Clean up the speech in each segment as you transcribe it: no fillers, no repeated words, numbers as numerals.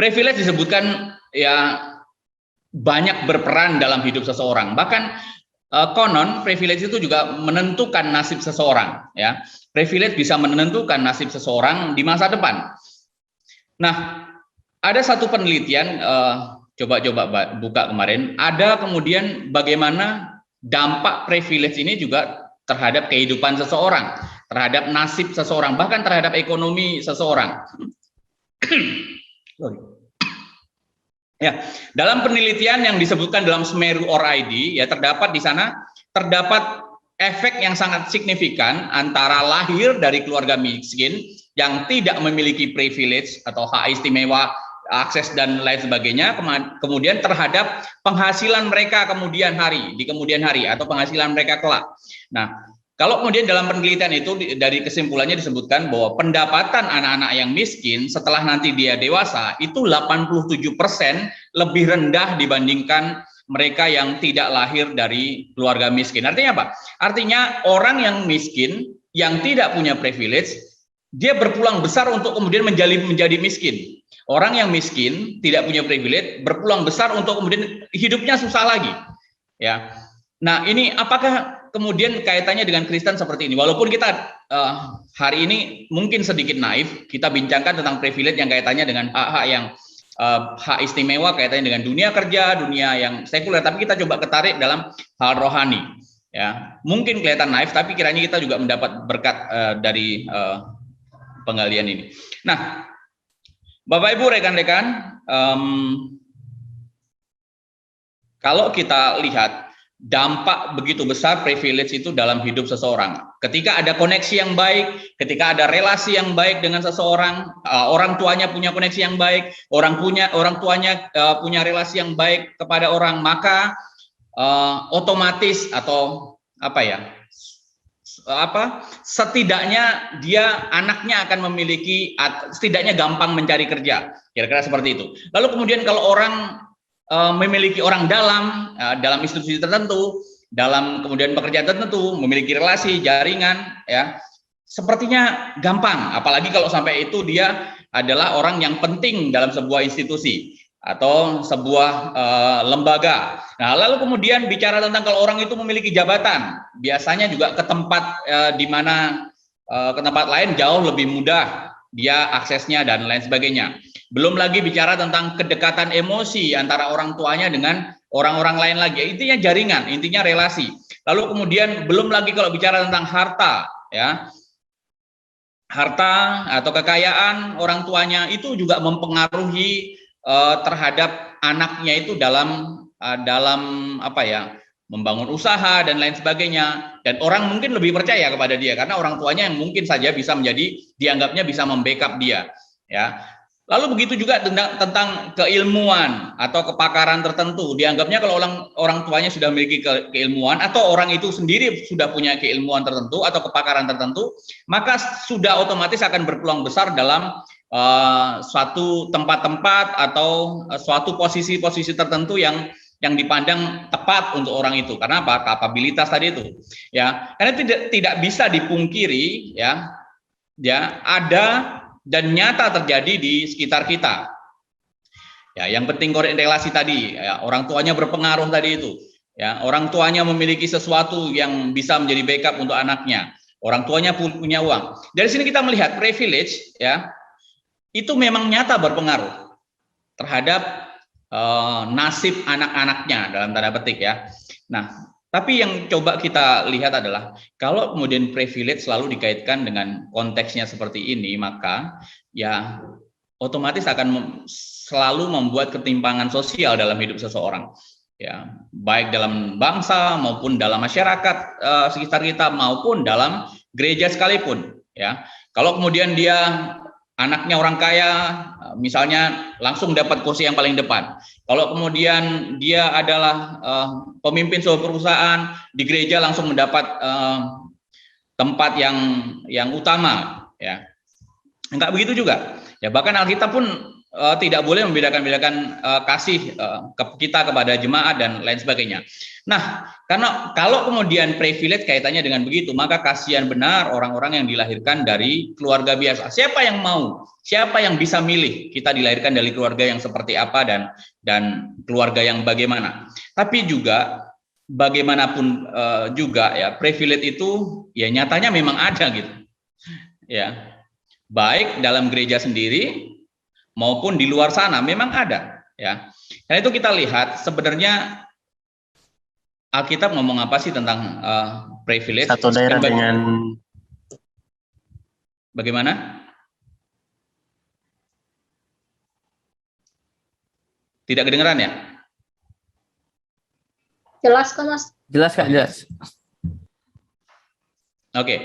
Privilege disebutkan ya banyak berperan dalam hidup seseorang. Bahkan konon privilege itu juga menentukan nasib seseorang. Ya, privilege bisa menentukan nasib seseorang di masa depan. Nah, ada satu penelitian, coba buka kemarin, ada kemudian bagaimana dampak privilege ini juga terhadap kehidupan seseorang, terhadap nasib seseorang, bahkan terhadap ekonomi seseorang. Ya, dalam penelitian yang disebutkan dalam Semeru OR-ID, ya terdapat di sana efek yang sangat signifikan antara lahir dari keluarga miskin yang tidak memiliki privilege atau hak istimewa, akses dan lain sebagainya, kemudian terhadap penghasilan mereka di kemudian hari atau penghasilan mereka kelak. Nah, kalau kemudian dalam penelitian itu dari kesimpulannya disebutkan bahwa pendapatan anak-anak yang miskin setelah nanti dia dewasa itu 87% lebih rendah dibandingkan mereka yang tidak lahir dari keluarga miskin. Artinya apa? Artinya orang yang miskin yang tidak punya privilege, dia berpeluang besar untuk kemudian menjadi miskin. Orang yang miskin tidak punya privilege berpeluang besar untuk kemudian hidupnya susah lagi. Ya. Nah, ini apakah kemudian kaitannya dengan Kristen seperti ini? Walaupun kita hari ini mungkin sedikit naif, kita bincangkan tentang privilege yang kaitannya dengan hak-hak yang hak istimewa, kaitannya dengan dunia kerja, dunia yang sekuler, tapi kita coba ketarik dalam hal rohani. Ya, mungkin kelihatan naif, tapi kiranya kita juga mendapat berkat dari penggalian ini. Nah, Bapak Ibu, rekan-rekan, kalau kita lihat dampak begitu besar privilege itu dalam hidup seseorang. Ketika ada koneksi yang baik, ketika ada relasi yang baik dengan seseorang, orang tuanya punya koneksi yang baik, orang tuanya punya relasi yang baik kepada orang, maka otomatis atau setidaknya anaknya akan memiliki, setidaknya gampang mencari kerja, kira-kira seperti itu. Lalu kemudian kalau orang memiliki orang dalam institusi tertentu, dalam kemudian pekerjaan tertentu, memiliki relasi, jaringan, ya, sepertinya gampang. Apalagi kalau sampai itu dia adalah orang yang penting dalam sebuah institusi atau sebuah lembaga. Nah, lalu kemudian bicara tentang kalau orang itu memiliki jabatan, biasanya juga ke tempat ke tempat lain jauh lebih mudah dia aksesnya dan lain sebagainya. Belum lagi bicara tentang kedekatan emosi antara orang tuanya dengan orang-orang lain lagi. Intinya jaringan, intinya relasi. Lalu kemudian belum lagi kalau bicara tentang harta, ya. Harta atau kekayaan orang tuanya itu juga mempengaruhi terhadap anaknya itu dalam membangun usaha dan lain sebagainya. Dan orang mungkin lebih percaya kepada dia karena orang tuanya yang mungkin saja bisa dianggapnya bisa membackup dia, ya. Lalu begitu juga tentang keilmuan atau kepakaran tertentu. Dianggapnya kalau orang tuanya sudah memiliki keilmuan atau orang itu sendiri sudah punya keilmuan tertentu atau kepakaran tertentu, maka sudah otomatis akan berpeluang besar dalam suatu tempat-tempat atau suatu posisi-posisi tertentu yang dipandang tepat untuk orang itu. Karena apa? Kapabilitas tadi itu. Ya, karena tidak bisa dipungkiri, ya ada dan nyata terjadi di sekitar kita. Ya, yang penting korelasi tadi, ya, orang tuanya berpengaruh tadi itu. Ya, orang tuanya memiliki sesuatu yang bisa menjadi backup untuk anaknya. Orang tuanya punya uang. Dari sini kita melihat privilege, ya, itu memang nyata berpengaruh terhadap nasib anak-anaknya dalam tanda petik, ya. Nah, tapi yang coba kita lihat adalah kalau kemudian privilege selalu dikaitkan dengan konteksnya seperti ini, maka ya otomatis akan selalu membuat ketimpangan sosial dalam hidup seseorang. Ya, baik dalam bangsa maupun dalam masyarakat sekitar kita maupun dalam gereja sekalipun, ya. Kalau kemudian dia anaknya orang kaya, misalnya langsung dapat kursi yang paling depan. Kalau kemudian dia adalah pemimpin sebuah perusahaan, di gereja langsung mendapat tempat yang utama, ya. Enggak begitu juga. Ya, bahkan Alkitab pun tidak boleh membedakan-bedakan kasih kita kepada jemaat dan lain sebagainya. Nah, karena kalau kemudian privilege kaitannya dengan begitu, maka kasihan benar orang-orang yang dilahirkan dari keluarga biasa. Siapa yang mau? Siapa yang bisa milih kita dilahirkan dari keluarga yang seperti apa dan keluarga yang bagaimana? Tapi juga bagaimanapun juga ya, privilege itu ya nyatanya memang ada gitu. Ya. Baik dalam gereja sendiri maupun di luar sana memang ada ya. Karena itu kita lihat sebenarnya Alkitab ngomong apa sih tentang privilege? Satu daerah dengan bagaimana? Tidak kedengeran ya? Jelas kok Mas. jelas Kak, jelas. Oke.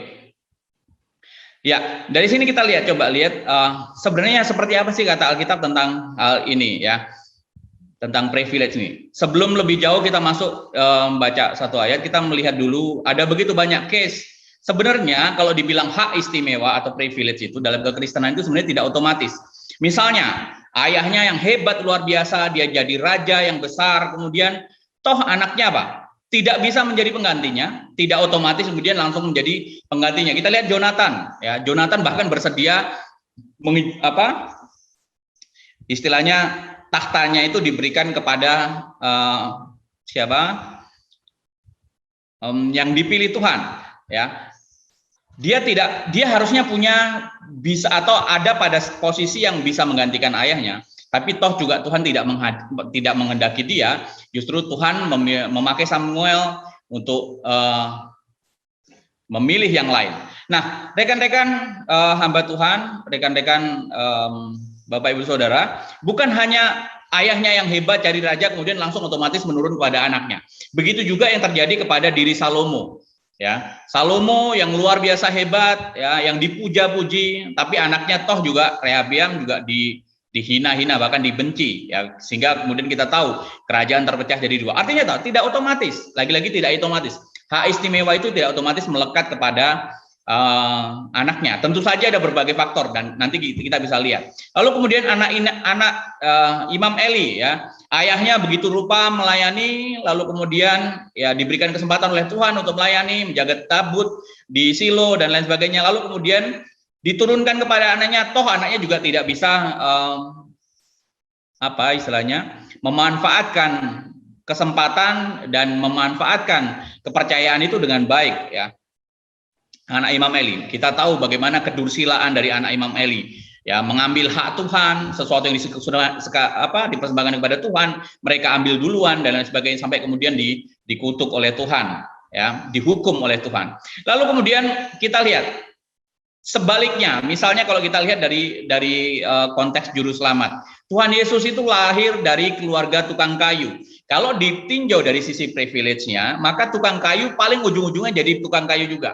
Ya, dari sini kita lihat, coba lihat sebenarnya seperti apa sih kata Alkitab tentang hal ini ya, tentang privilege ini. Sebelum lebih jauh kita masuk baca satu ayat, kita melihat dulu ada begitu banyak case. Sebenarnya kalau dibilang hak istimewa atau privilege itu dalam kekristenan itu sebenarnya tidak otomatis. Misalnya ayahnya yang hebat luar biasa, dia jadi raja yang besar, kemudian toh anaknya apa? Tidak bisa menjadi penggantinya, tidak otomatis kemudian langsung menjadi penggantinya. Kita lihat Jonathan, ya Jonathan bahkan bersedia istilahnya tahtanya itu diberikan kepada siapa? Yang dipilih Tuhan, ya. Dia harusnya punya bisa atau ada pada posisi yang bisa menggantikan ayahnya. Tapi toh juga Tuhan tidak menghendaki dia, justru Tuhan memakai Samuel untuk memilih yang lain. Nah, rekan-rekan hamba Tuhan, rekan-rekan Bapak Ibu Saudara, bukan hanya ayahnya yang hebat cari raja kemudian langsung otomatis menurun kepada anaknya. Begitu juga yang terjadi kepada diri Salomo. Ya, Salomo yang luar biasa hebat, ya, yang dipuja-puji, tapi anaknya toh juga Rehabeam juga dihina-hina bahkan dibenci ya, sehingga kemudian kita tahu kerajaan terpecah jadi dua. Artinya tidak otomatis, lagi-lagi tidak otomatis hak istimewa itu tidak otomatis melekat kepada anaknya. Tentu saja ada berbagai faktor dan nanti kita bisa lihat. Lalu kemudian anak Imam Eli ya, ayahnya begitu rupa melayani, lalu kemudian ya diberikan kesempatan oleh Tuhan untuk melayani, menjaga tabut di Silo dan lain sebagainya. Lalu kemudian diturunkan kepada anaknya, toh anaknya juga tidak bisa memanfaatkan kesempatan dan memanfaatkan kepercayaan itu dengan baik ya. Anak Imam Eli, kita tahu bagaimana kedursilaan dari anak Imam Eli ya, mengambil hak Tuhan, sesuatu yang dipersembahkan kepada Tuhan, mereka ambil duluan dan lain sebagainya sampai kemudian dikutuk oleh Tuhan ya, dihukum oleh Tuhan. Lalu kemudian kita lihat sebaliknya, misalnya kalau kita lihat dari konteks juru selamat, Tuhan Yesus itu lahir dari keluarga tukang kayu. Kalau ditinjau dari sisi privilege-nya, maka tukang kayu paling ujung-ujungnya jadi tukang kayu juga.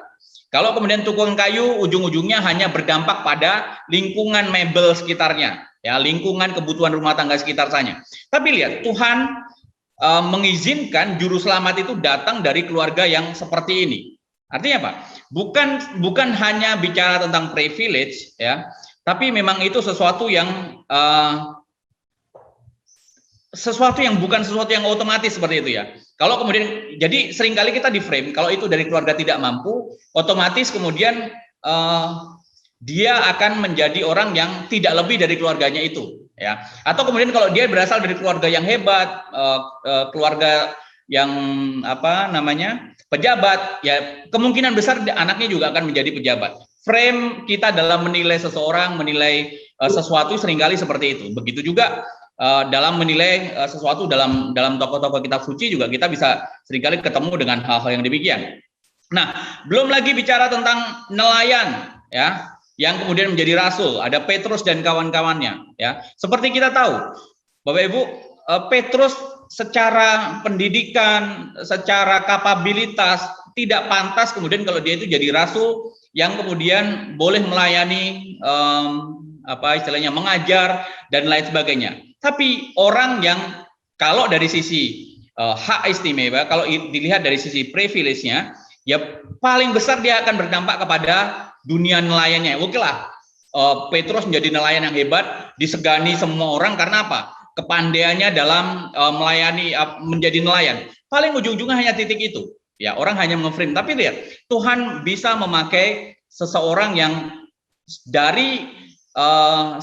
Kalau kemudian tukang kayu ujung-ujungnya hanya berdampak pada lingkungan mebel sekitarnya, ya lingkungan kebutuhan rumah tangga sekitar saja. Tapi lihat, Tuhan mengizinkan juru selamat itu datang dari keluarga yang seperti ini. Artinya apa? Bukan hanya bicara tentang privilege ya, tapi memang itu sesuatu yang bukan sesuatu yang otomatis seperti itu ya. Kalau kemudian jadi seringkali kita di frame kalau itu dari keluarga tidak mampu, otomatis kemudian dia akan menjadi orang yang tidak lebih dari keluarganya itu ya. Atau kemudian kalau dia berasal dari keluarga yang hebat, keluarga yang pejabat, ya kemungkinan besar anaknya juga akan menjadi pejabat. Frame kita dalam menilai seseorang, menilai sesuatu seringkali seperti itu. Begitu juga dalam menilai sesuatu dalam tokoh-tokoh kitab suci juga kita bisa seringkali ketemu dengan hal-hal yang demikian. Nah, belum lagi bicara tentang nelayan ya, yang kemudian menjadi rasul, ada Petrus dan kawan-kawannya ya. Seperti kita tahu, Bapak Ibu, Petrus secara pendidikan, secara kapabilitas tidak pantas kemudian kalau dia itu jadi rasul yang kemudian boleh melayani mengajar dan lain sebagainya. Tapi orang yang kalau dari sisi hak istimewa, kalau dilihat dari sisi privilege-nya, ya paling besar dia akan berdampak kepada dunia nelayannya. Oke lah, Petrus menjadi nelayan yang hebat, disegani semua orang karena apa? Kepandaiannya dalam melayani, menjadi nelayan. Paling ujung-ujungnya hanya titik itu. Ya, orang hanya nge-frame. Tapi lihat, Tuhan bisa memakai seseorang yang dari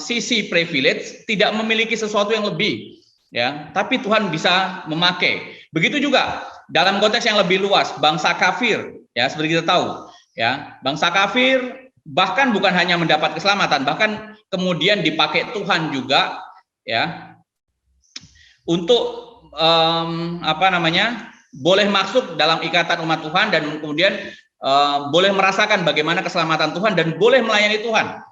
sisi privilege tidak memiliki sesuatu yang lebih, ya, tapi Tuhan bisa memakai. Begitu juga dalam konteks yang lebih luas, bangsa kafir, ya, seperti kita tahu, ya, bangsa kafir bahkan bukan hanya mendapat keselamatan, bahkan kemudian dipakai Tuhan juga, ya, untuk boleh masuk dalam ikatan umat Tuhan dan kemudian boleh merasakan bagaimana keselamatan Tuhan dan boleh melayani Tuhan.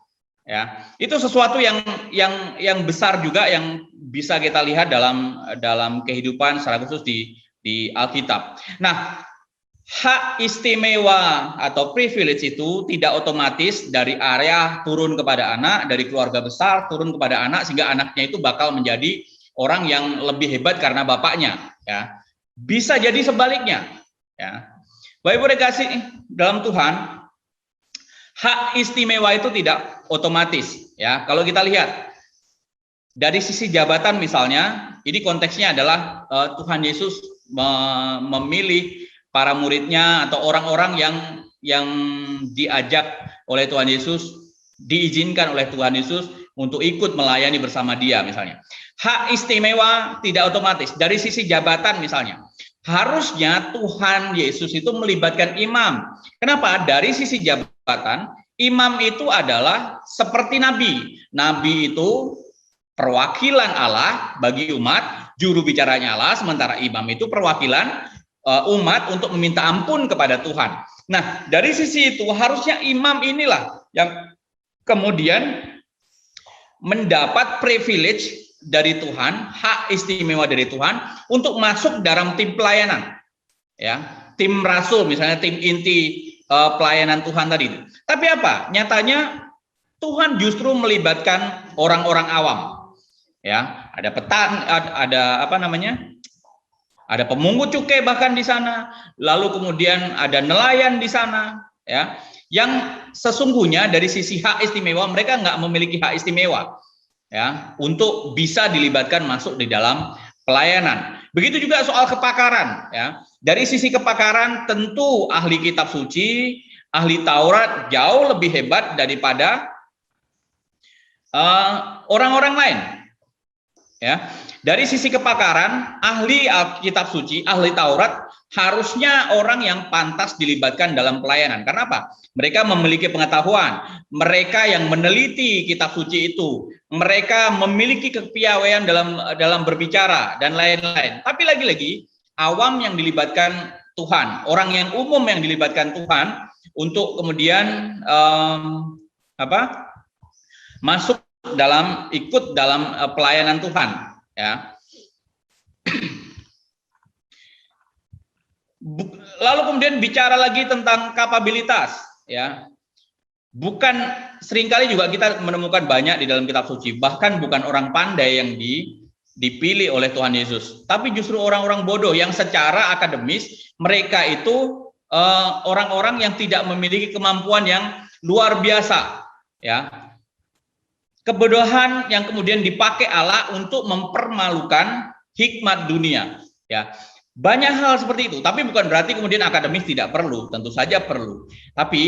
Ya, itu sesuatu yang besar juga yang bisa kita lihat dalam kehidupan secara khusus di Alkitab. Nah, hak istimewa atau privilege itu tidak otomatis dari area turun kepada anak, dari keluarga besar turun kepada anak sehingga anaknya itu bakal menjadi orang yang lebih hebat karena bapaknya, ya. Bisa jadi sebaliknya, ya. Bapak Ibu dikasih dalam Tuhan, hak istimewa itu tidak otomatis, ya. Kalau kita lihat dari sisi jabatan misalnya, ini konteksnya adalah Tuhan Yesus memilih para muridnya atau orang-orang yang diajak oleh Tuhan Yesus, diizinkan oleh Tuhan Yesus untuk ikut melayani bersama dia misalnya. Hak istimewa tidak otomatis dari sisi jabatan misalnya. Harusnya Tuhan Yesus itu melibatkan imam. Kenapa? Dari sisi jabatan, imam itu adalah seperti nabi. Nabi itu perwakilan Allah bagi umat, juru bicaranya Allah, sementara imam itu perwakilan umat untuk meminta ampun kepada Tuhan. Nah, dari sisi itu harusnya imam inilah yang kemudian mendapat privilege dari Tuhan, hak istimewa dari Tuhan untuk masuk dalam tim pelayanan, ya, tim rasul misalnya, tim inti pelayanan Tuhan tadi. Tapi apa? Nyatanya Tuhan justru melibatkan orang-orang awam, ya, ada ada pemungut cukai bahkan di sana, lalu kemudian ada nelayan di sana, ya, yang sesungguhnya dari sisi hak istimewa mereka nggak memiliki hak istimewa, ya, untuk bisa dilibatkan masuk di dalam pelayanan. Begitu juga soal kepakaran, ya. Dari sisi kepakaran tentu ahli kitab suci, ahli Taurat jauh lebih hebat daripada orang-orang lain, ya. Dari sisi kepakaran, ahli kitab suci, ahli Taurat harusnya orang yang pantas dilibatkan dalam pelayanan. Karena apa? Mereka memiliki pengetahuan, mereka yang meneliti kitab suci itu, mereka memiliki kepiawaian dalam berbicara dan lain-lain. Tapi lagi-lagi awam yang dilibatkan Tuhan, orang yang umum yang dilibatkan Tuhan untuk kemudian masuk ikut dalam pelayanan Tuhan, ya. Lalu kemudian bicara lagi tentang kapabilitas, ya. Bukan, seringkali juga kita menemukan banyak di dalam kitab suci, bahkan bukan orang pandai yang dipilih oleh Tuhan Yesus, tapi justru orang-orang bodoh yang secara akademis mereka itu orang-orang yang tidak memiliki kemampuan yang luar biasa, ya. Kebodohan yang kemudian dipakai Allah untuk mempermalukan hikmat dunia, ya. Banyak hal seperti itu, tapi bukan berarti kemudian akademis tidak perlu, tentu saja perlu. Tapi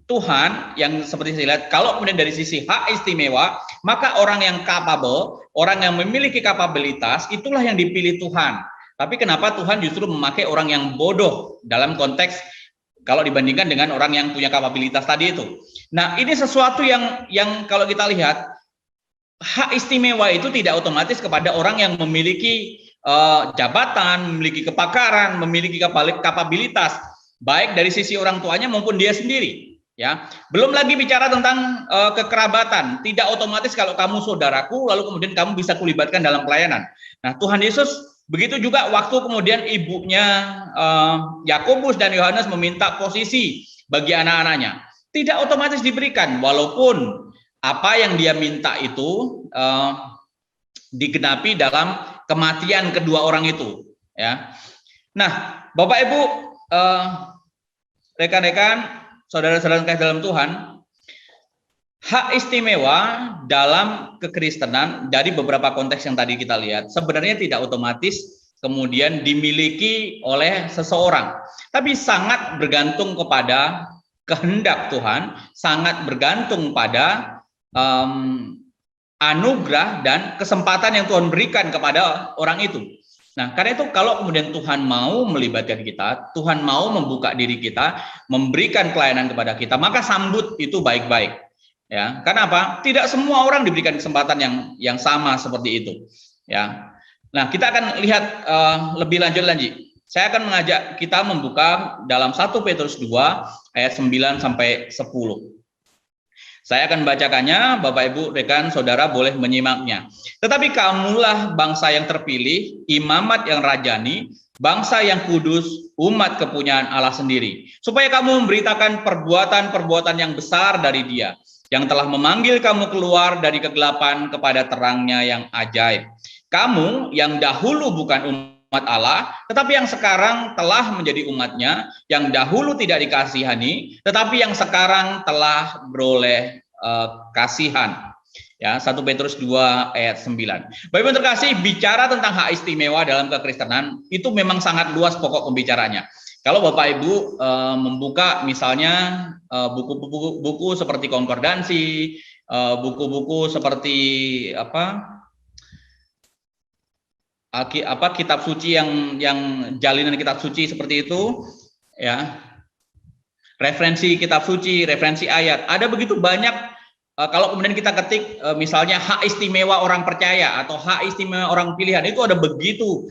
Tuhan yang seperti saya lihat, kalau kemudian dari sisi hak istimewa, maka orang yang capable, orang yang memiliki kapabilitas, itulah yang dipilih Tuhan. Tapi kenapa Tuhan justru memakai orang yang bodoh dalam konteks kalau dibandingkan dengan orang yang punya kapabilitas tadi itu? Nah, ini sesuatu yang kalau kita lihat, hak istimewa itu tidak otomatis kepada orang yang memiliki jabatan, memiliki kepakaran, memiliki kapabilitas, baik dari sisi orang tuanya maupun dia sendiri, ya. Belum lagi bicara tentang kekerabatan, tidak otomatis kalau kamu saudaraku lalu kemudian kamu bisa kulibatkan dalam pelayanan. Nah, Tuhan Yesus begitu juga waktu kemudian ibunya Yakobus dan Yohanes meminta posisi bagi anak-anaknya, tidak otomatis diberikan, walaupun apa yang dia minta itu digenapi dalam kematian kedua orang itu, ya. Nah, Bapak Ibu, rekan-rekan, saudara-saudara kasih dalam Tuhan, hak istimewa dalam kekristenan dari beberapa konteks yang tadi kita lihat sebenarnya tidak otomatis kemudian dimiliki oleh seseorang, tapi sangat bergantung kepada kehendak Tuhan, sangat bergantung pada anugerah dan kesempatan yang Tuhan berikan kepada orang itu. Nah, karena itu kalau kemudian Tuhan mau melibatkan kita, Tuhan mau membuka diri kita, memberikan pelayanan kepada kita, maka sambut itu baik-baik. Ya, karena apa? Tidak semua orang diberikan kesempatan yang sama seperti itu. Ya. Nah, kita akan lihat lebih lanjut lagi. Saya akan mengajak kita membuka dalam 1 Petrus 2 ayat 9 sampai 10. Saya akan bacakannya, Bapak Ibu, rekan, saudara boleh menyimaknya. Tetapi kamulah bangsa yang terpilih, imamat yang rajani, bangsa yang kudus, umat kepunyaan Allah sendiri. Supaya kamu memberitakan perbuatan-perbuatan yang besar dari Dia, yang telah memanggil kamu keluar dari kegelapan kepada terangnya yang ajaib. Kamu yang dahulu bukan umat Allah, tetapi yang sekarang telah menjadi umatnya, yang dahulu tidak dikasihani, tetapi yang sekarang telah beroleh kasihan. Ya, 1 Petrus 2 ayat 9. Bapak Ibu terkasih, bicara tentang hak istimewa dalam kekristenan itu memang sangat luas pokok pembicaranya. Kalau Bapak Ibu membuka misalnya buku-buku seperti konkordansi, buku-buku seperti kitab suci yang jalinan kitab suci seperti itu, ya, referensi kitab suci, referensi ayat, ada begitu banyak. Kalau kemudian kita ketik misalnya hak istimewa orang percaya atau hak istimewa orang pilihan, itu ada begitu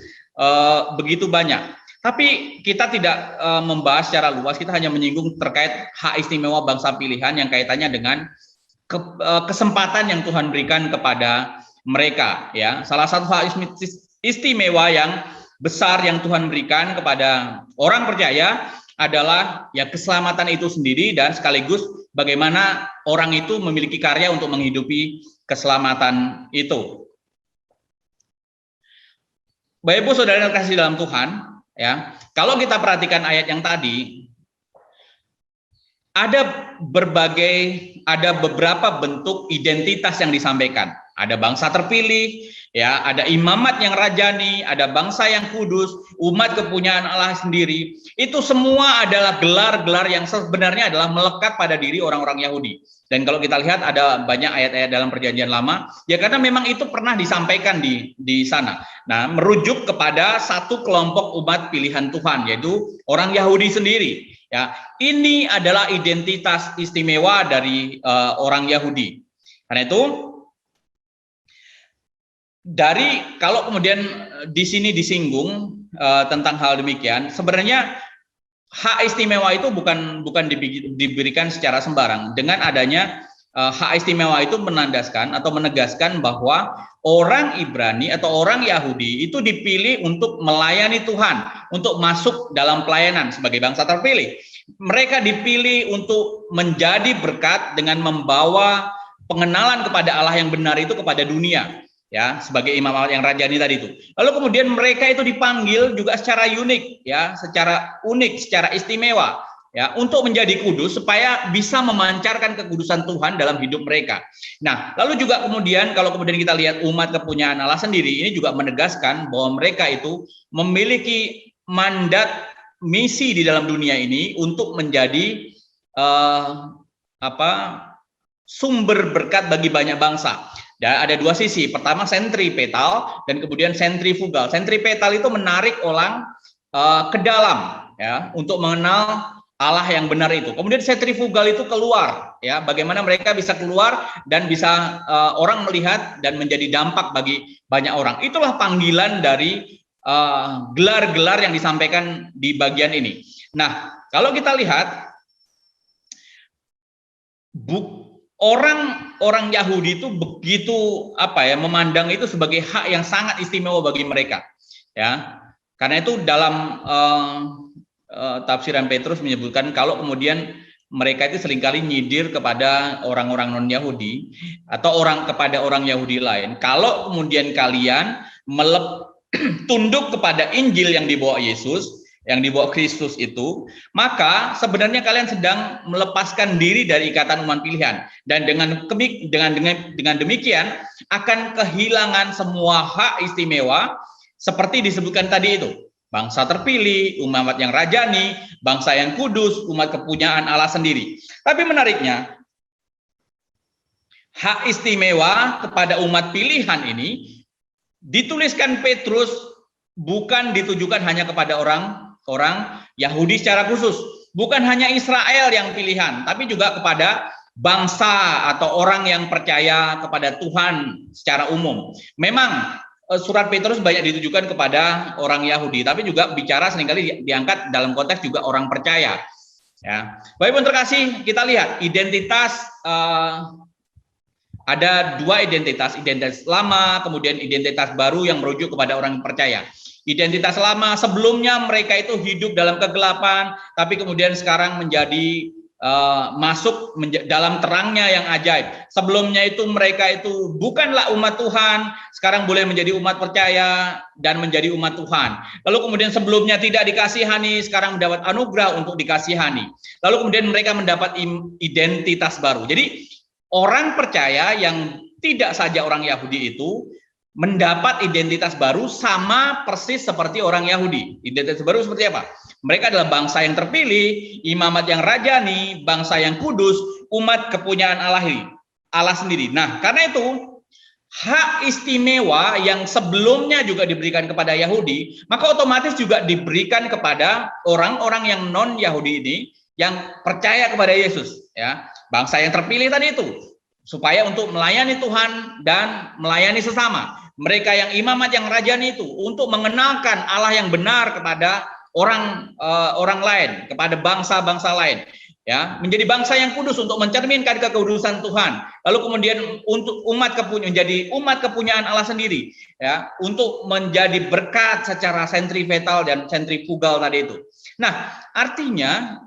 banyak. Tapi kita tidak membahas secara luas, kita hanya menyinggung terkait hak istimewa bangsa pilihan yang kaitannya dengan kesempatan yang Tuhan berikan kepada mereka. Ya, salah satu hak istimewa yang besar yang Tuhan berikan kepada orang percaya adalah ya keselamatan itu sendiri, dan sekaligus bagaimana orang itu memiliki karya untuk menghidupi keselamatan itu. Bapak Ibu saudara yang kasih dalam Tuhan, ya, kalau kita perhatikan ayat yang tadi, ada beberapa bentuk identitas yang disampaikan. Ada bangsa terpilih, ya, ada imamat yang rajani, ada bangsa yang kudus, umat kepunyaan Allah sendiri. Itu semua adalah gelar-gelar yang sebenarnya adalah melekat pada diri orang-orang Yahudi. Dan kalau kita lihat ada banyak ayat-ayat dalam Perjanjian Lama, ya karena memang itu pernah disampaikan di sana. Nah, merujuk kepada satu kelompok umat pilihan Tuhan, yaitu orang Yahudi sendiri. Ya, ini adalah identitas istimewa dari orang Yahudi. Karena itu, kalau kemudian di sini disinggung tentang hal demikian, sebenarnya hak istimewa itu bukan diberikan secara sembarang. Dengan adanya hak istimewa itu menandaskan atau menegaskan bahwa orang Ibrani atau orang Yahudi itu dipilih untuk melayani Tuhan, untuk masuk dalam pelayanan sebagai bangsa terpilih. Mereka dipilih untuk menjadi berkat dengan membawa pengenalan kepada Allah yang benar itu kepada dunia, ya, sebagai imam yang rajani tadi itu. Lalu kemudian mereka itu dipanggil juga secara unik, ya, secara istimewa, ya, untuk menjadi kudus supaya bisa memancarkan kekudusan Tuhan dalam hidup mereka. Nah, lalu juga kemudian kalau kemudian kita lihat umat kepunyaan Allah sendiri, ini juga menegaskan bahwa mereka itu memiliki mandat misi di dalam dunia ini untuk menjadi sumber berkat bagi banyak bangsa. Dan ada dua sisi. Pertama sentripetal dan kemudian sentrifugal. Sentripetal itu menarik orang ke dalam, ya, untuk mengenal Allah yang benar itu. Kemudian sentrifugal itu keluar, ya, bagaimana mereka bisa keluar dan bisa orang melihat dan menjadi dampak bagi banyak orang. Itulah panggilan dari gelar-gelar yang disampaikan di bagian ini. Nah, kalau kita lihat orang Yahudi itu begitu memandang itu sebagai hak yang sangat istimewa bagi mereka, ya. Karena itu dalam tafsiran Petrus menyebutkan kalau kemudian mereka itu seringkali nyidir kepada orang-orang non-Yahudi atau kepada orang Yahudi lain, kalau kemudian kalian tunduk kepada Injil yang dibawa Yesus, yang dibawa Kristus itu, maka sebenarnya kalian sedang melepaskan diri dari ikatan umat pilihan, dan dengan demikian akan kehilangan semua hak istimewa seperti disebutkan tadi itu. Bangsa terpilih, umat yang rajani, bangsa yang kudus, umat kepunyaan Allah sendiri. Tapi menariknya, hak istimewa kepada umat pilihan ini dituliskan Petrus bukan ditujukan hanya kepada orang Yahudi secara khusus, bukan hanya Israel yang pilihan, tapi juga kepada bangsa atau orang yang percaya kepada Tuhan secara umum. Memang surat Petrus banyak ditujukan kepada orang Yahudi, tapi juga bicara seringkali diangkat dalam konteks juga orang percaya. Ya, Bapak Ibu terkasih, kita lihat identitas. Ada dua identitas lama, kemudian identitas baru yang merujuk kepada orang percaya. Identitas lama, sebelumnya mereka itu hidup dalam kegelapan, tapi kemudian sekarang menjadi masuk dalam terangnya yang ajaib. Sebelumnya itu mereka itu bukanlah umat Tuhan, sekarang boleh menjadi umat percaya dan menjadi umat Tuhan. Lalu kemudian sebelumnya tidak dikasihani, sekarang mendapat anugerah untuk dikasihani. Lalu kemudian mereka mendapat identitas baru. Jadi orang percaya yang tidak saja orang Yahudi itu mendapat identitas baru sama persis seperti orang Yahudi. Identitas baru seperti apa? Mereka adalah bangsa yang terpilih, imamat yang rajani, bangsa yang kudus, umat kepunyaan Allah sendiri. Nah, karena itu hak istimewa yang sebelumnya juga diberikan kepada Yahudi, maka otomatis juga diberikan kepada orang-orang yang non-Yahudi ini yang percaya kepada Yesus, ya. Bangsa yang terpilih tadi itu supaya untuk melayani Tuhan dan melayani sesama. Mereka yang imamat yang rajani itu untuk mengenalkan Allah yang benar kepada orang lain, kepada bangsa-bangsa lain, ya, menjadi bangsa yang kudus untuk mencerminkan kekudusan Tuhan. Lalu kemudian untuk menjadi umat kepunyaan Allah sendiri, ya, untuk menjadi berkat secara sentripetal dan sentrifugal tadi itu. Nah, artinya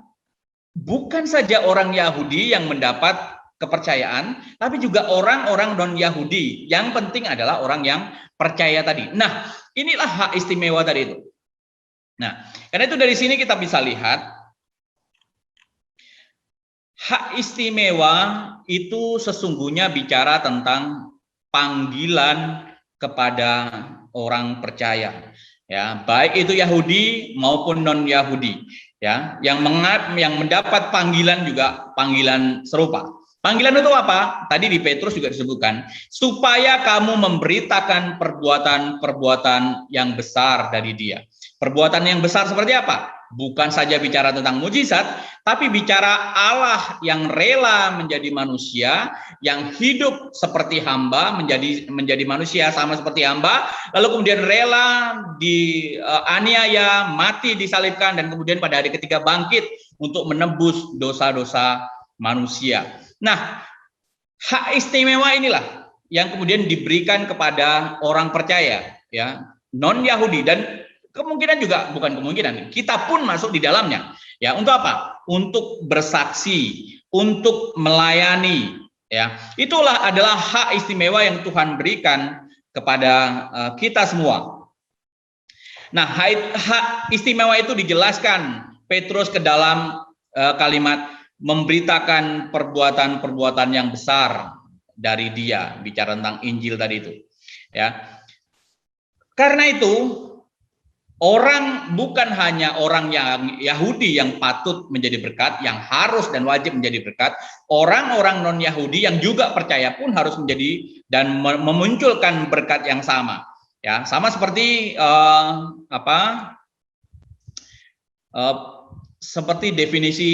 bukan saja orang Yahudi yang mendapat kepercayaan, tapi juga orang-orang non-Yahudi. Yang penting adalah orang yang percaya tadi. Nah, inilah hak istimewa tadi itu. Nah, karena itu dari sini kita bisa lihat hak istimewa itu sesungguhnya bicara tentang panggilan kepada orang percaya. Ya, baik itu Yahudi maupun non-Yahudi. Ya, yang mendapat panggilan juga panggilan serupa. Panggilan itu apa? Tadi di Petrus juga disebutkan, supaya kamu memberitakan perbuatan-perbuatan yang besar dari Dia. Perbuatan yang besar seperti apa? Bukan saja bicara tentang mujizat, tapi bicara Allah yang rela menjadi manusia, yang hidup seperti hamba, menjadi manusia sama seperti hamba, lalu kemudian rela dianiaya, mati, disalibkan, dan kemudian pada hari ketiga bangkit untuk menebus dosa-dosa manusia. Nah, hak istimewa inilah yang kemudian diberikan kepada orang percaya, ya, non-Yahudi, dan kemungkinan juga bukan kemungkinan, kita pun masuk di dalamnya. Ya, untuk apa? Untuk bersaksi, untuk melayani, ya. Itulah adalah hak istimewa yang Tuhan berikan kepada kita semua. Nah, hak istimewa itu dijelaskan Petrus ke dalam kalimat memberitakan perbuatan-perbuatan yang besar dari Dia, bicara tentang Injil tadi itu, ya. Karena itu bukan hanya orang yang Yahudi yang patut menjadi berkat, yang harus dan wajib menjadi berkat, orang-orang non-Yahudi yang juga percaya pun harus menjadi dan memunculkan berkat yang sama, ya. Sama seperti seperti definisi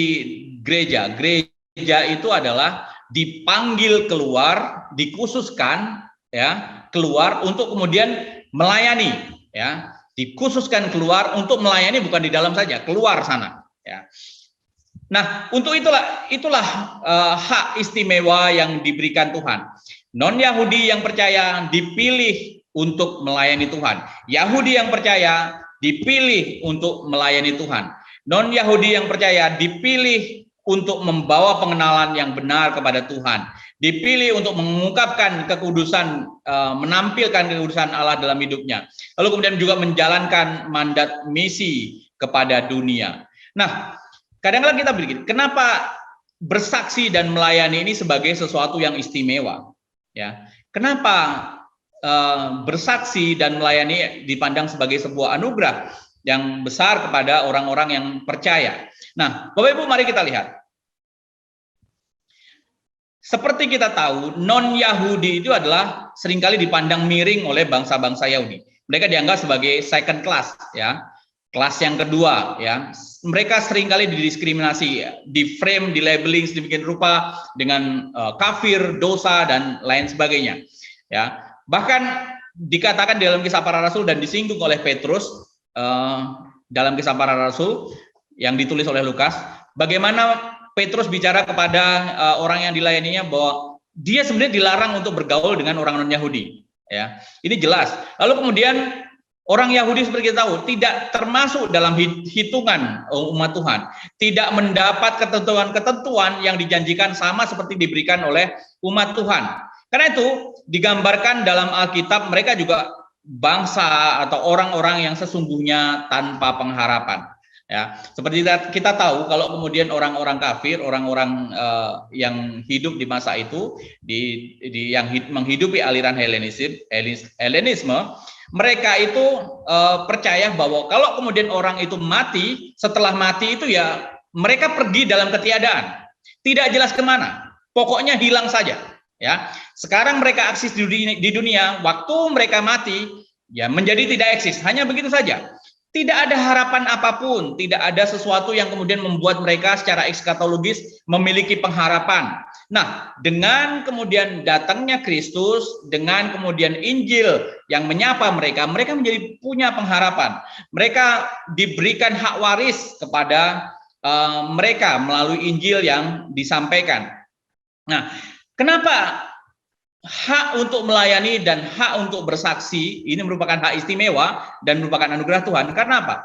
gereja. Gereja itu adalah dipanggil keluar, dikhususkan, ya, keluar untuk kemudian melayani, ya. Dikhususkan keluar untuk melayani, bukan di dalam saja, keluar sana, ya. Nah, untuk itulah hak istimewa yang diberikan Tuhan. Non-Yahudi yang percaya dipilih untuk melayani Tuhan. Yahudi yang percaya dipilih untuk melayani Tuhan. Non-Yahudi yang percaya dipilih untuk membawa pengenalan yang benar kepada Tuhan, dipilih untuk mengungkapkan kekudusan, menampilkan kekudusan Allah dalam hidupnya, lalu kemudian juga menjalankan mandat misi kepada dunia. Nah, kadang-kadang kita berpikir, kenapa bersaksi dan melayani ini sebagai sesuatu yang istimewa? Ya, kenapa bersaksi dan melayani dipandang sebagai sebuah anugerah yang besar kepada orang-orang yang percaya? Nah, Bapak Ibu, mari kita lihat. Seperti kita tahu, non-Yahudi itu adalah seringkali dipandang miring oleh bangsa-bangsa Yahudi. Mereka dianggap sebagai second class, ya, kelas yang kedua, ya. Mereka seringkali didiskriminasi, di-frame, di-labeling sedemikian rupa dengan kafir, dosa, dan lain sebagainya. Ya, bahkan dikatakan dalam Kisah Para Rasul dan disinggung oleh Petrus dalam Kisah Para Rasul yang ditulis oleh Lukas, bagaimana Petrus bicara kepada orang yang dilayaninya bahwa dia sebenarnya dilarang untuk bergaul dengan orang non-Yahudi. Ya, ini jelas. Lalu kemudian orang Yahudi seperti kita tahu tidak termasuk dalam hitungan umat Tuhan, tidak mendapat ketentuan-ketentuan yang dijanjikan sama seperti diberikan oleh umat Tuhan. Karena itu digambarkan dalam Alkitab mereka juga bangsa atau orang-orang yang sesungguhnya tanpa pengharapan. Ya, seperti kita tahu kalau kemudian orang-orang kafir, orang-orang yang hidup di masa itu, yang menghidupi aliran Helenisme, mereka itu percaya bahwa kalau kemudian orang itu mati, setelah mati itu ya mereka pergi dalam ketiadaan, tidak jelas kemana, pokoknya hilang saja. Ya, sekarang mereka eksis di dunia, waktu mereka mati ya menjadi tidak eksis, hanya begitu saja. Tidak ada harapan apapun, tidak ada sesuatu yang kemudian membuat mereka secara ekskatologis memiliki pengharapan. Nah, dengan kemudian datangnya Kristus, dengan kemudian Injil yang menyapa mereka, mereka menjadi punya pengharapan. Mereka diberikan hak waris kepada mereka melalui Injil yang disampaikan. Nah, kenapa hak untuk melayani dan hak untuk bersaksi ini merupakan hak istimewa dan merupakan anugerah Tuhan? Karena apa?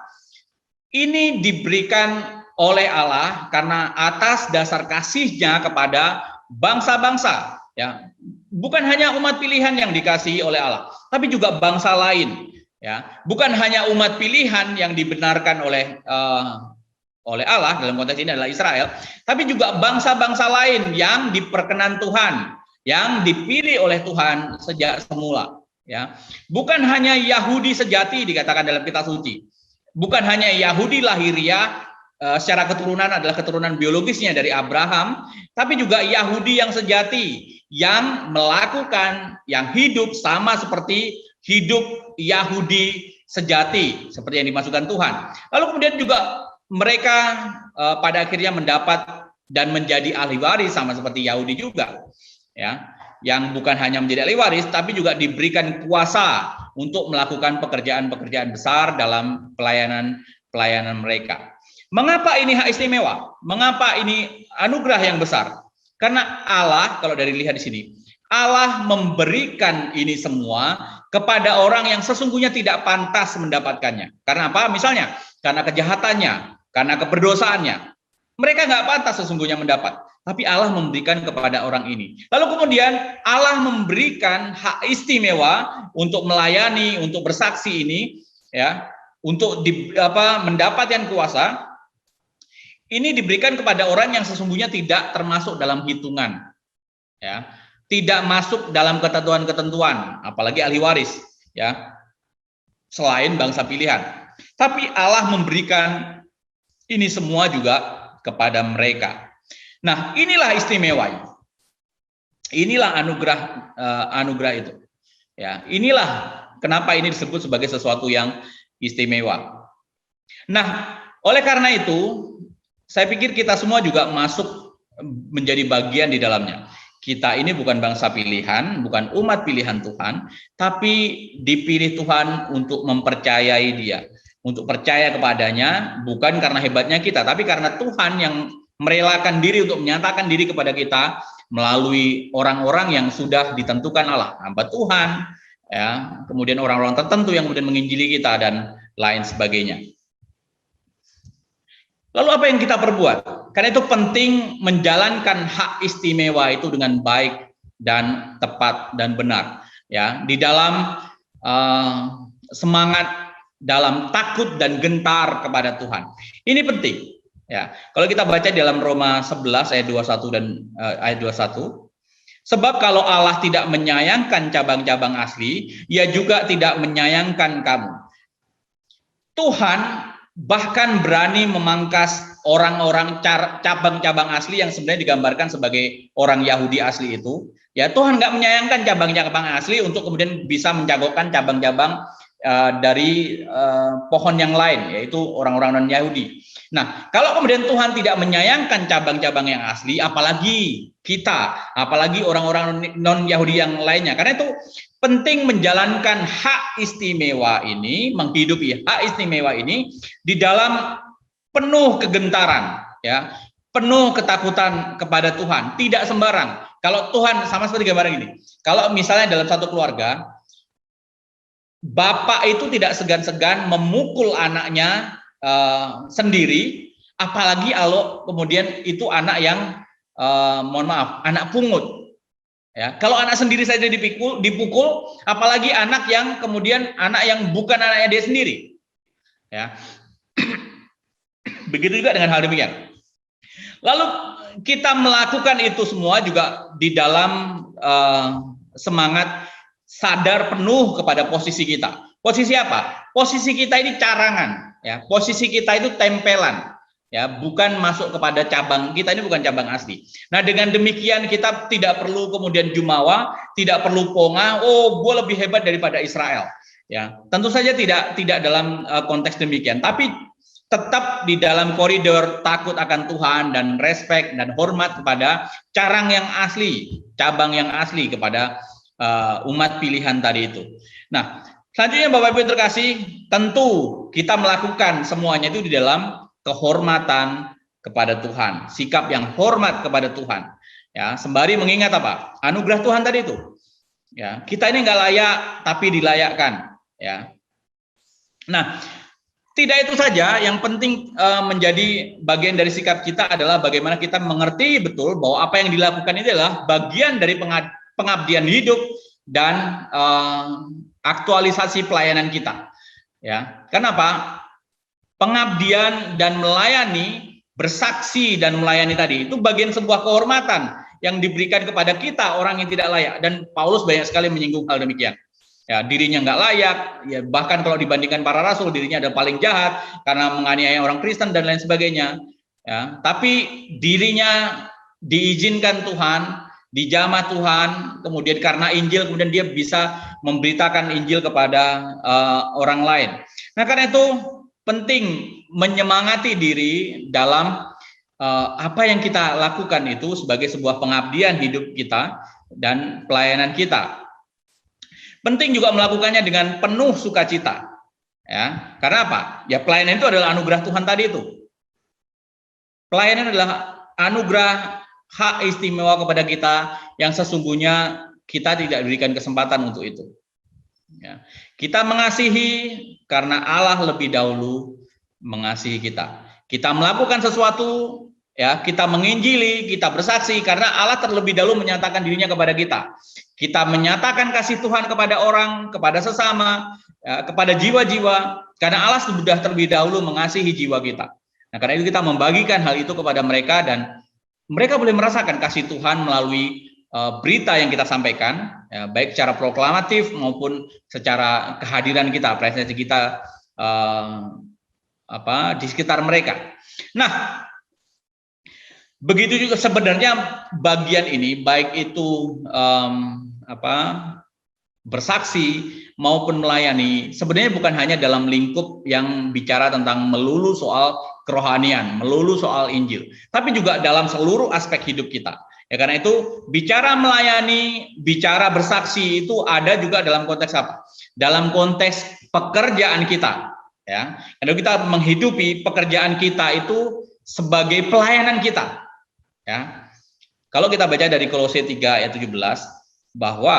Ini diberikan oleh Allah karena atas dasar kasih-Nya kepada bangsa-bangsa, ya. Bukan hanya umat pilihan yang dikasihi oleh Allah, tapi juga bangsa lain, ya. Bukan hanya umat pilihan yang dibenarkan oleh Allah, dalam konteks ini adalah Israel, tapi juga bangsa-bangsa lain yang diperkenan Tuhan, yang dipilih oleh Tuhan sejak semula, ya. Bukan hanya Yahudi sejati dikatakan dalam kitab suci, bukan hanya Yahudi lahiriah secara keturunan adalah keturunan biologisnya dari Abraham, tapi juga Yahudi yang sejati yang melakukan, yang hidup sama seperti hidup Yahudi sejati seperti yang dimaksudkan Tuhan. Lalu kemudian juga mereka pada akhirnya mendapat dan menjadi ahli waris sama seperti Yahudi juga. Ya, yang bukan hanya menjadi ahli waris, tapi juga diberikan kuasa untuk melakukan pekerjaan-pekerjaan besar dalam pelayanan mereka. Mengapa ini hak istimewa? Mengapa ini anugerah yang besar? Karena Allah, kalau dari lihat di sini, Allah memberikan ini semua kepada orang yang sesungguhnya tidak pantas mendapatkannya. Karena apa? Misalnya, karena kejahatannya, karena keberdosaannya. Mereka nggak pantas sesungguhnya mendapat. Tapi Allah memberikan kepada orang ini. Lalu kemudian Allah memberikan hak istimewa untuk melayani, untuk bersaksi ini, ya, untuk mendapatkan kuasa. Ini diberikan kepada orang yang sesungguhnya tidak termasuk dalam hitungan, ya, tidak masuk dalam ketentuan-ketentuan, apalagi ahli waris, ya, selain bangsa pilihan. Tapi Allah memberikan ini semua juga kepada mereka. Nah, inilah istimewa. Inilah anugerah itu. Ya, inilah kenapa ini disebut sebagai sesuatu yang istimewa. Nah, oleh karena itu, saya pikir kita semua juga masuk menjadi bagian di dalamnya. Kita ini bukan bangsa pilihan, bukan umat pilihan Tuhan, tapi dipilih Tuhan untuk mempercayai Dia, untuk percaya kepadanya, bukan karena hebatnya kita, tapi karena Tuhan yang merelakan diri untuk menyatakan diri kepada kita melalui orang-orang yang sudah ditentukan Allah, hamba Tuhan, ya, kemudian orang-orang tertentu yang kemudian menginjili kita dan lain sebagainya. Lalu apa yang kita perbuat? Karena itu penting menjalankan hak istimewa itu dengan baik dan tepat dan benar, ya, di dalam semangat dalam takut dan gentar kepada Tuhan. Ini penting. Ya, kalau kita baca dalam Roma 11 ayat 21 dan ayat 21, sebab kalau Allah tidak menyayangkan cabang-cabang asli, Ia juga tidak menyayangkan kamu. Tuhan bahkan berani memangkas orang-orang cabang-cabang asli yang sebenarnya digambarkan sebagai orang Yahudi asli itu. Ya, Tuhan nggak menyayangkan cabang-cabang asli untuk kemudian bisa menjagokan cabang-cabang dari pohon yang lain, yaitu orang-orang non-Yahudi. Nah, kalau kemudian Tuhan tidak menyayangkan cabang-cabang yang asli, apalagi kita, apalagi orang-orang non-Yahudi yang lainnya. Karena itu penting menjalankan hak istimewa ini, menghidupi hak istimewa ini di dalam penuh kegentaran, ya, penuh ketakutan kepada Tuhan, tidak sembarang. Kalau Tuhan, sama seperti gambaran ini, kalau misalnya dalam satu keluarga, bapak itu tidak segan-segan memukul anaknya sendiri, apalagi kalau kemudian itu anak yang mohon maaf, anak pungut. Ya, kalau anak sendiri saja dipukul, apalagi anak yang kemudian anak yang bukan anaknya dia sendiri. Ya, begitu juga dengan hal demikian. Lalu kita melakukan itu semua juga di dalam semangat sadar penuh kepada posisi kita. Posisi apa? Posisi kita ini carangan, ya. Posisi kita itu tempelan, ya, bukan masuk kepada cabang. Kita ini bukan cabang asli. Nah, dengan demikian kita tidak perlu kemudian jumawa, tidak perlu ponga, oh, gue lebih hebat daripada Israel. Ya, tentu saja tidak dalam konteks demikian, tapi tetap di dalam koridor takut akan Tuhan dan respek dan hormat kepada carang yang asli, cabang yang asli kepada umat pilihan tadi itu. Nah, selanjutnya Bapak Ibu yang terkasih, tentu kita melakukan semuanya itu di dalam kehormatan kepada Tuhan, sikap yang hormat kepada Tuhan. Ya, sembari mengingat apa? Anugerah Tuhan tadi itu. Ya, kita ini nggak layak tapi dilayakkan. Ya. Nah, tidak itu saja, yang penting menjadi bagian dari sikap kita adalah bagaimana kita mengerti betul bahwa apa yang dilakukan itu adalah bagian dari pengabdian hidup dan aktualisasi pelayanan kita. Ya, kenapa? Pengabdian dan melayani, bersaksi dan melayani tadi itu bagian sebuah kehormatan yang diberikan kepada kita orang yang tidak layak, dan Paulus banyak sekali menyinggung hal demikian. Ya, dirinya nggak layak, ya, bahkan kalau dibandingkan para rasul dirinya ada paling jahat karena menganiaya orang Kristen dan lain sebagainya. Ya, tapi dirinya diizinkan Tuhan, dijamah Tuhan, kemudian karena Injil kemudian dia bisa memberitakan Injil kepada orang lain. Nah, karena itu penting menyemangati diri dalam apa yang kita lakukan itu sebagai sebuah pengabdian hidup kita dan pelayanan kita. Penting juga melakukannya dengan penuh sukacita. Ya, karena apa? Ya, pelayanan itu adalah anugerah Tuhan tadi itu. Pelayanan adalah anugerah hak istimewa kepada kita yang sesungguhnya kita tidak diberikan kesempatan untuk itu. Ya. Kita mengasihi karena Allah lebih dahulu mengasihi kita. Kita melakukan sesuatu, ya, kita menginjili, kita bersaksi karena Allah terlebih dahulu menyatakan dirinya kepada kita. Kita menyatakan kasih Tuhan kepada orang, kepada sesama, ya, kepada jiwa-jiwa, karena Allah sudah terlebih dahulu mengasihi jiwa kita. Nah, karena itu kita membagikan hal itu kepada mereka dan mereka boleh merasakan kasih Tuhan melalui berita yang kita sampaikan, ya, baik secara proklamatif maupun secara kehadiran kita, presensi kita di sekitar mereka. Nah, begitu juga sebenarnya bagian ini, baik itu bersaksi maupun melayani, sebenarnya bukan hanya dalam lingkup yang bicara tentang melulu soal kerohanian, melulu soal Injil, tapi juga dalam seluruh aspek hidup kita. Ya, karena itu bicara melayani, bicara bersaksi itu ada juga dalam konteks apa? Dalam konteks pekerjaan kita. Ya, karena kita menghidupi pekerjaan kita itu sebagai pelayanan kita. Ya, kalau kita baca dari Kolose 3 ayat 17 bahwa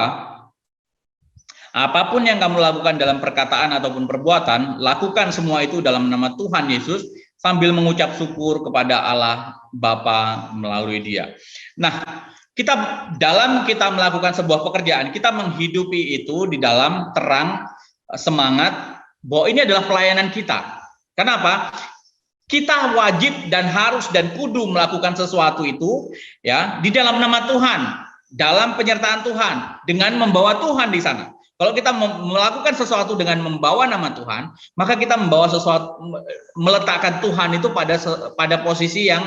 apapun yang kamu lakukan dalam perkataan ataupun perbuatan, lakukan semua itu dalam nama Tuhan Yesus sambil mengucap syukur kepada Allah Bapa melalui Dia. Nah, kita melakukan sebuah pekerjaan, kita menghidupi itu di dalam terang semangat bahwa ini adalah pelayanan kita. Kenapa? Kita wajib dan harus dan kudu melakukan sesuatu itu ya di dalam nama Tuhan, dalam penyertaan Tuhan, dengan membawa Tuhan di sana. Kalau kita melakukan sesuatu dengan membawa nama Tuhan, maka kita membawa sesuatu, meletakkan Tuhan itu pada posisi yang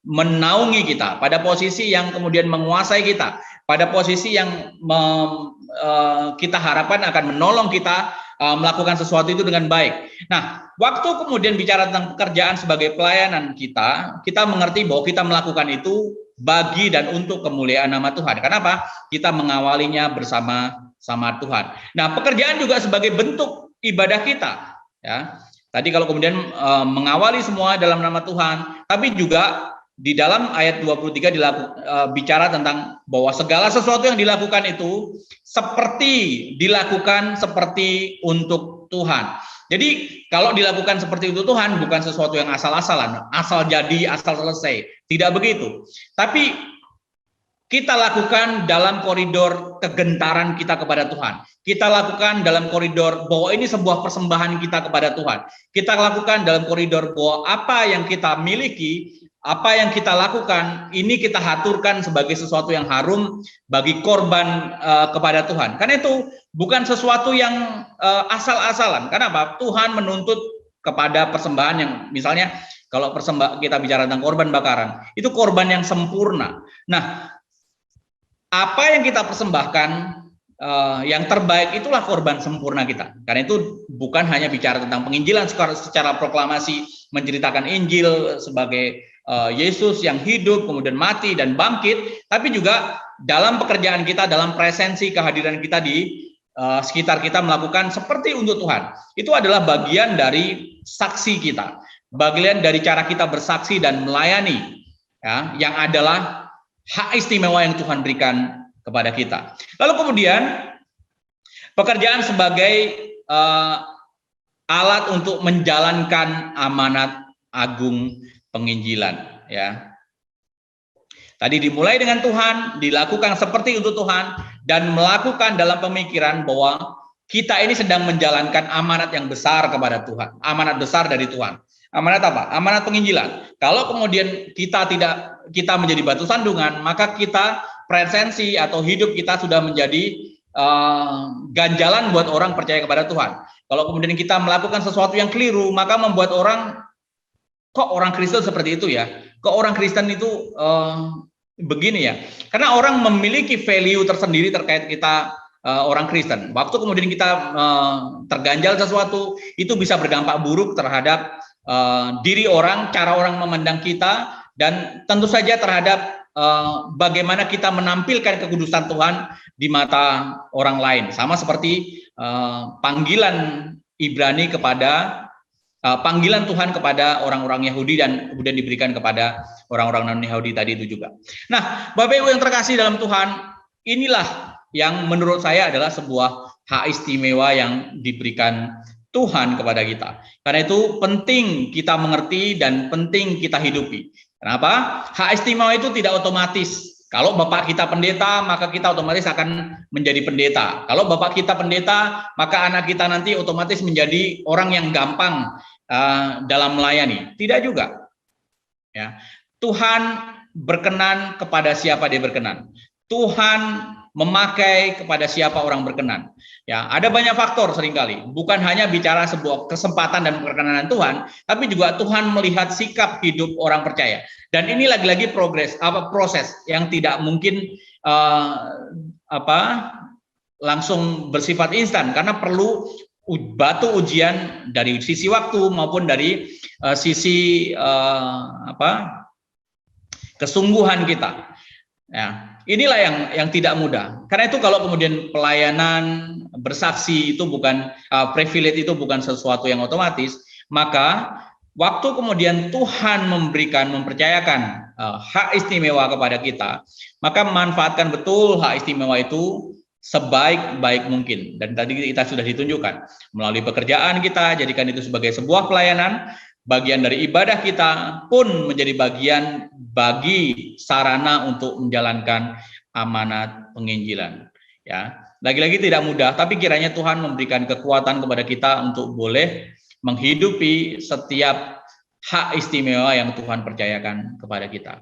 menaungi kita, pada posisi yang kemudian menguasai kita, pada posisi yang kita harapkan akan menolong kita melakukan sesuatu itu dengan baik. Nah, waktu kemudian bicara tentang pekerjaan sebagai pelayanan kita mengerti bahwa kita melakukan itu bagi dan untuk kemuliaan nama Tuhan. Kenapa? Kita mengawalinya bersama Tuhan. Nah, pekerjaan juga sebagai bentuk ibadah kita. Ya, tadi kalau kemudian mengawali semua dalam nama Tuhan, tapi juga di dalam ayat 23 bicara tentang bahwa segala sesuatu yang dilakukan itu dilakukan seperti untuk Tuhan. Jadi kalau dilakukan seperti itu Tuhan, bukan sesuatu yang asal-asalan, asal jadi, asal selesai. Tidak begitu. Tapi kita lakukan dalam koridor kegentaran kita kepada Tuhan. Kita lakukan dalam koridor bahwa ini sebuah persembahan kita kepada Tuhan. Kita lakukan dalam koridor bahwa apa yang kita miliki, apa yang kita lakukan, ini kita haturkan sebagai sesuatu yang harum bagi korban kepada Tuhan. Karena itu bukan sesuatu yang asal-asalan. Kenapa? Tuhan menuntut kepada persembahan yang misalnya kalau kita bicara tentang korban bakaran, itu korban yang sempurna. Nah, apa yang kita persembahkan yang terbaik itulah korban sempurna kita. Karena itu bukan hanya bicara tentang penginjilan secara proklamasi, menceritakan Injil sebagai Yesus yang hidup, kemudian mati dan bangkit, tapi juga dalam pekerjaan kita, dalam presensi kehadiran kita di sekitar kita melakukan seperti untuk Tuhan. Itu adalah bagian dari saksi kita, bagian dari cara kita bersaksi dan melayani, ya, yang adalah hak istimewa yang Tuhan berikan kepada kita. Lalu kemudian pekerjaan sebagai alat untuk menjalankan amanat agung penginjilan, ya. Tadi dimulai dengan Tuhan, dilakukan seperti untuk Tuhan, dan melakukan dalam pemikiran bahwa kita ini sedang menjalankan amanat yang besar kepada Tuhan, amanat besar dari Tuhan. Amanat apa? Amanat penginjilan. Kalau kemudian kita menjadi batu sandungan, maka kita presensi atau hidup kita sudah menjadi ganjalan buat orang percaya kepada Tuhan. Kalau kemudian kita melakukan sesuatu yang keliru, maka membuat orang, kok orang Kristen seperti itu ya? Kok orang Kristen itu begini ya? Karena orang memiliki value tersendiri terkait kita orang Kristen. Waktu kemudian kita terganjal sesuatu, itu bisa berdampak buruk terhadap diri orang, cara orang memandang kita, dan tentu saja terhadap bagaimana kita menampilkan kekudusan Tuhan di mata orang lain. Sama seperti panggilan Ibrani panggilan Tuhan kepada orang-orang Yahudi dan kemudian diberikan kepada orang-orang non-Yahudi tadi itu juga. Nah, Bapak Ibu yang terkasih dalam Tuhan, inilah yang menurut saya adalah sebuah hak istimewa yang diberikan Tuhan kepada kita. Karena itu penting kita mengerti dan penting kita hidupi. Kenapa? Hak istimewa itu tidak otomatis. Kalau bapak kita pendeta, maka kita otomatis akan menjadi pendeta. Kalau bapak kita pendeta, maka anak kita nanti otomatis menjadi orang yang gampang dalam melayani. Tidak juga. Ya. Tuhan berkenan kepada siapa dia berkenan. Tuhan memakai kepada siapa orang berkenan. Ya, ada banyak faktor seringkali. Bukan hanya bicara sebuah kesempatan dan perkenanan Tuhan, tapi juga Tuhan melihat sikap hidup orang percaya. Dan ini lagi-lagi proses yang tidak mungkin langsung bersifat instan, karena perlu batu ujian dari sisi waktu maupun dari sisi kesungguhan kita. Ya, inilah yang tidak mudah. Karena itu kalau kemudian pelayanan bersaksi itu bukan privilege, itu bukan sesuatu yang otomatis, maka waktu kemudian Tuhan mempercayakan hak istimewa kepada kita, maka manfaatkan betul hak istimewa itu sebaik-baik mungkin. Dan tadi kita sudah ditunjukkan melalui pekerjaan kita, jadikan itu sebagai sebuah pelayanan. Bagian dari ibadah kita pun menjadi bagian bagi sarana untuk menjalankan amanat penginjilan. Ya, Lagi-lagi tidak mudah, tapi kiranya Tuhan memberikan kekuatan kepada kita untuk boleh menghidupi setiap hak istimewa yang Tuhan percayakan kepada kita.